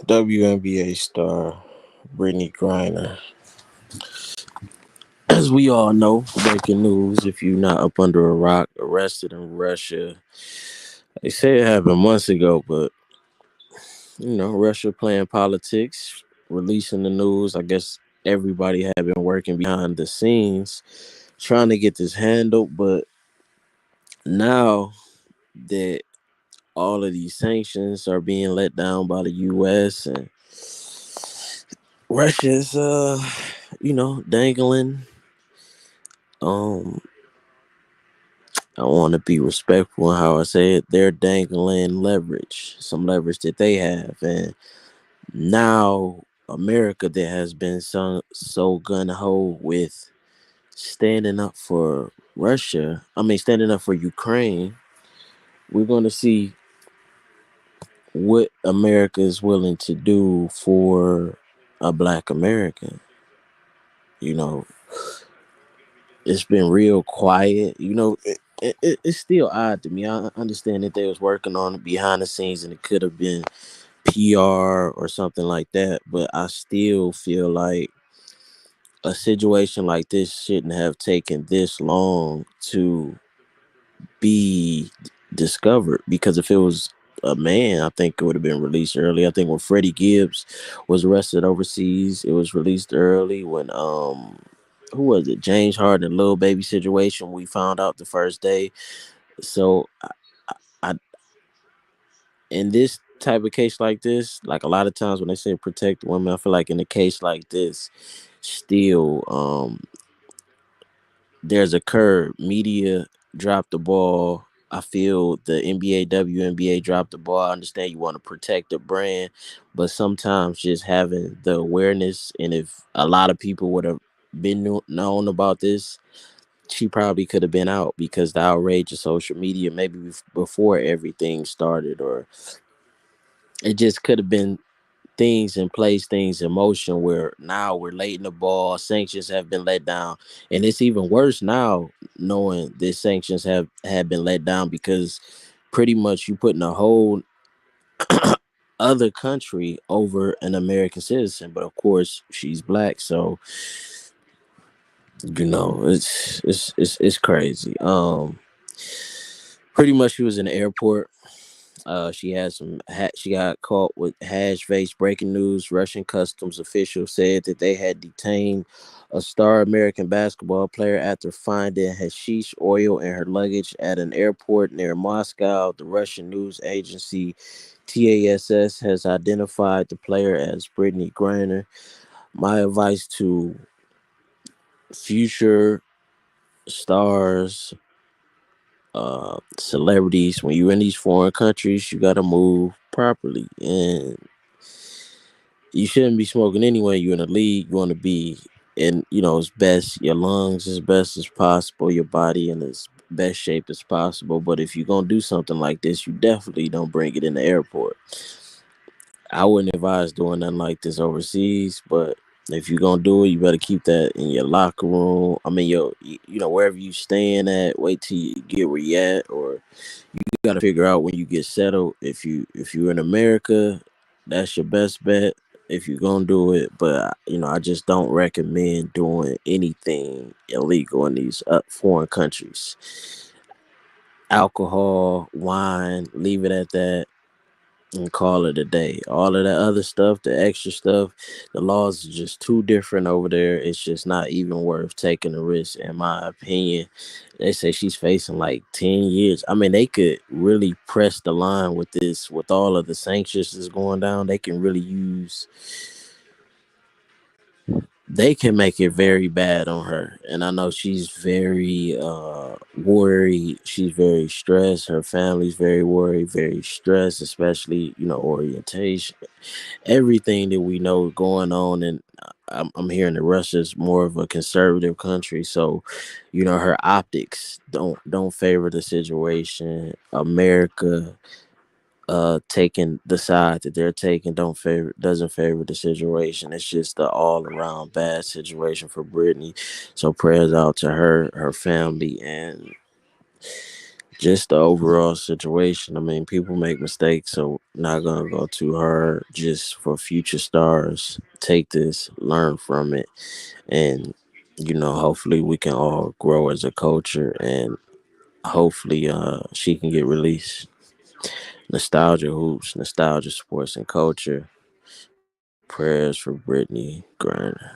WNBA star Brittney Griner. As we all know, breaking news, if you're not up under a rock, arrested in Russia. They say it happened months ago, but Russia playing politics, releasing the news. I guess everybody had been working behind the scenes trying to get this handled, but now that all of these sanctions are being let down by the US and Russia's dangling. um I want to be respectful in how I say it. They're dangling leverage, some leverage that they have, and now America that has been so gun ho with standing up for Russia. I mean, standing up for Ukraine. We're going to see what America is willing to do for a Black American. You know, it's been real quiet. It's still odd to me. I understand that they was working on it behind the scenes, and it could have been PR or something like that. But I still feel like a situation like this shouldn't have taken this long to be discovered. Because if it was a man, I think it would have been released early. I think when Freddie Gibbs was arrested overseas, it was released early. When who was it? James Harden, little baby situation. We found out the first day. So I in this type of case like this, like a lot of times when they say protect women, I feel like in a case like this, still there's a curve. Media dropped the ball. I feel the NBA, WNBA dropped the ball. I understand you want to protect the brand, but sometimes just having the awareness, and if a lot of people would have been known about this, she probably could have been out because the outrage of social media, maybe before everything started, or it just could have been things in place, things in motion where now we're late in the ball, sanctions have been let down. And it's even worse now knowing that sanctions have been let down because pretty much you putting a whole other country over an American citizen. But of course she's Black, so it's crazy. Pretty much she was in the airport. She had she got caught with hash face. Breaking news: Russian customs officials said that they had detained a star American basketball player after finding hashish oil in her luggage at an airport near Moscow. The Russian news agency TASS has identified the player as Brittney Griner. My advice to future stars, celebrities: when you're in these foreign countries, you got to move properly, and you shouldn't be smoking anyway. You're in a league, you want to be in, as best, your lungs as best as possible, your body in as best shape as possible. But if you're gonna do something like this, you definitely don't bring it in the airport. I wouldn't advise doing nothing like this overseas, but if you're gonna do it, you better keep that in your locker room. I mean, wherever you staying at. Wait till you get where you at, or you got to figure out when you get settled. If you're in America, that's your best bet if you're gonna do it. But I just don't recommend doing anything illegal in these foreign countries. Alcohol, wine, leave it at that and call it a day. All of that other stuff, the extra stuff, the laws are just too different over there. It's just not even worth taking the risk, in my opinion. They say she's facing like 10 years. I mean, they could really press the line with this, with all of the sanctions that's going down. They can make it very bad on her. And I know she's very worried. She's very stressed. Her family's very worried, very stressed, especially, orientation, everything that we know going on. And I'm hearing that Russia's more of a conservative country, so her optics don't favor the situation. America taking the side that they're taking doesn't favor the situation. It's just the all around bad situation for Brittany. So prayers out to her family, and just the overall situation. I mean, people make mistakes, so not gonna go too hard. Just for future stars, take this, learn from it, and hopefully we can all grow as a culture, and hopefully she can get released. Nostalgia hoops, nostalgia sports and culture. Prayers for Brittney Griner.